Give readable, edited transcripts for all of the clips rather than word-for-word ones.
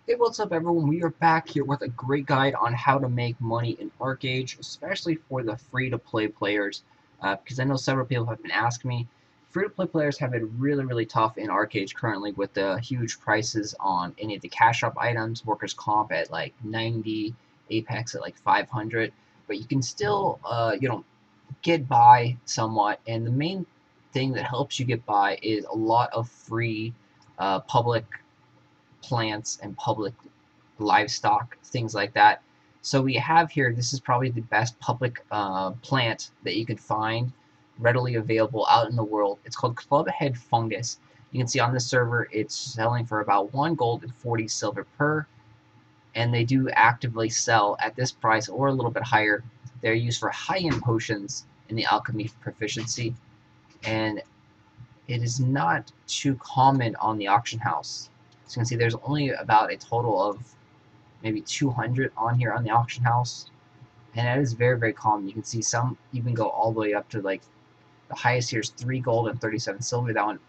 Hey, what's up everyone? We are back here with a great guide on how to make money in Archeage, especially for the free-to-play players, because I know several people have been asking me. Free-to-play players have it really tough in Archeage currently with the huge prices on any of the cash up items, workers' comp at like 90, Apex at like 500, but you can still, get by somewhat, and the main thing that helps you get by is a lot of free public plants and public livestock, things like that. So we have here, this is probably the best public plant that you could find readily available out in the world. It's called Clubhead fungus. You can see on this server it's selling for about 1 gold and 40 silver per, and they do actively sell at this price or a little bit higher. They're used for high-end potions in the alchemy proficiency, and it is not too common on the auction house. So you can see there's only about a total of maybe 200 on here on the auction house, and that is very common. You can see some even go all the way up to like the highest here is 3 gold and 37 silver. That one,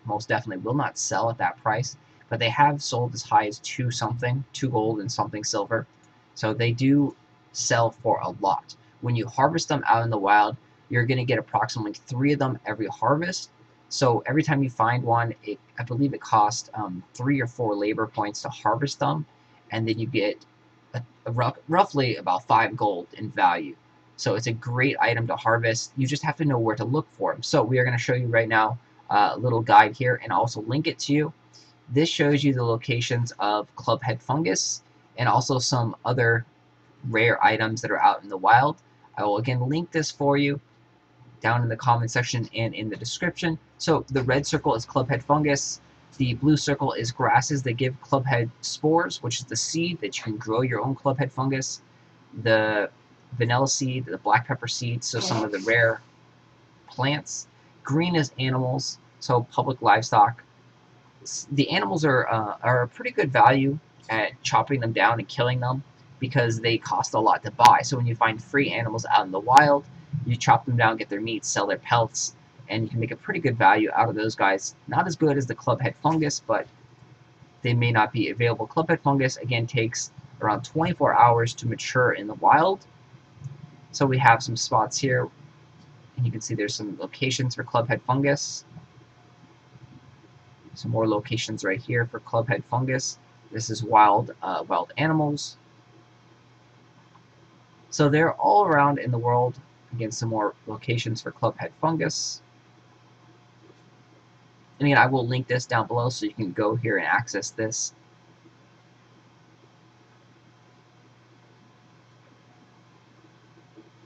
most definitely will not sell at that price, but they have sold as high as 2 something, 2 gold and something silver. So they do sell for a lot. When you harvest them out in the wild, you're going to get approximately 3 of them every harvest. So every time you find one, I believe it costs 3 or 4 labor points to harvest them, and then you get roughly about 5 gold in value. So it's a great item to harvest. You just have to know where to look for them. So we are going to show you right now a little guide here, and I'll also link it to you. This shows you the locations of Clubhead fungus and also some other rare items that are out in the wild. I will again link this for you down in the comment section and in the description. So the red circle is Clubhead fungus. The blue circle is grasses that give clubhead spores, which is the seed that you can grow your own clubhead fungus. The vanilla seed, the black pepper seed, so some of the rare plants. Green is animals, so public livestock. The animals are a pretty good value at chopping them down and killing them because they cost a lot to buy. So when you find free animals out in the wild, you chop them down, get their meat, sell their pelts, and you can make a pretty good value out of those guys. Not as good as the clubhead fungus, but they may not be available. Clubhead fungus, again, takes around 24 hours to mature in the wild. So we have some spots here, and you can see there's some locations for clubhead fungus. Some more locations right here for clubhead fungus. This is wild animals. So they're all around in the world. Again, some more locations for clubhead fungus. And again, I will link this down below so you can go here and access this.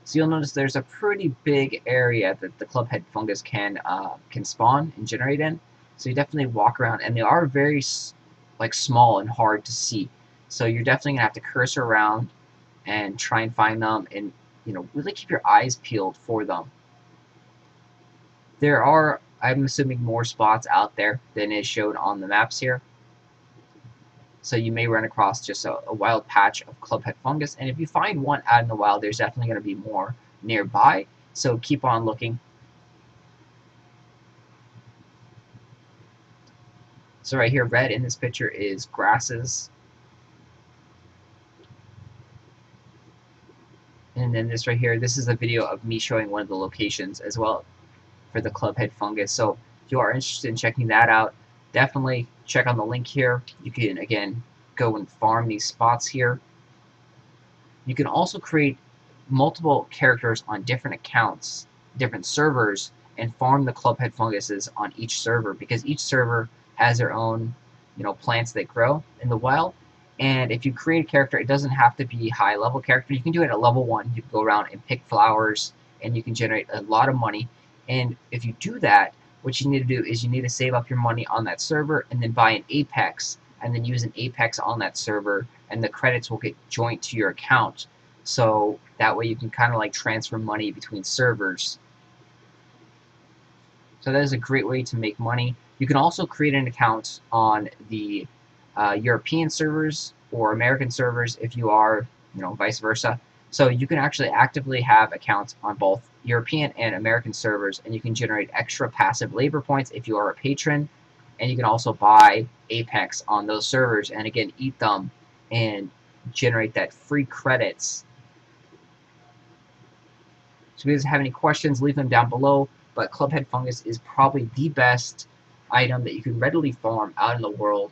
So you'll notice there's a pretty big area that the clubhead fungus can spawn and generate in. So you definitely walk around, and they are very small and hard to see. So you're definitely gonna have to cursor around and try and find them, and really keep your eyes peeled for them. There are, I'm assuming, more spots out there than is shown on the maps here. So you may run across just a wild patch of clubhead fungus, and if you find one out in the wild, there's definitely going to be more nearby. So keep on looking. So right here, red in this picture is grasses. And then this right here, this is a video of me showing one of the locations as well for the clubhead fungus. So if you are interested in checking that out, definitely check on the link here. You can, again, go and farm these spots here. You can also create multiple characters on different accounts, different servers, and farm the clubhead funguses on each server, because each server has their own plants that grow in the wild. And if you create a character, it doesn't have to be high level character. You can do it at level 1. You can go around and pick flowers, and you can generate a lot of money. And if you do that, what you need to do is you need to save up your money on that server and then buy an Apex, and then use an Apex on that server, and the credits will get joined to your account. So that way you can kind of like transfer money between servers. So that is a great way to make money. You can also create an account on the European servers or American servers if you are, vice versa. So you can actually actively have accounts on both European and American servers, and you can generate extra passive labor points if you are a patron. and you can also buy Apex on those servers and again eat them and generate that free credits. So if you guys have any questions, leave them down below. But Clubhead fungus is probably the best item that you can readily farm out in the world.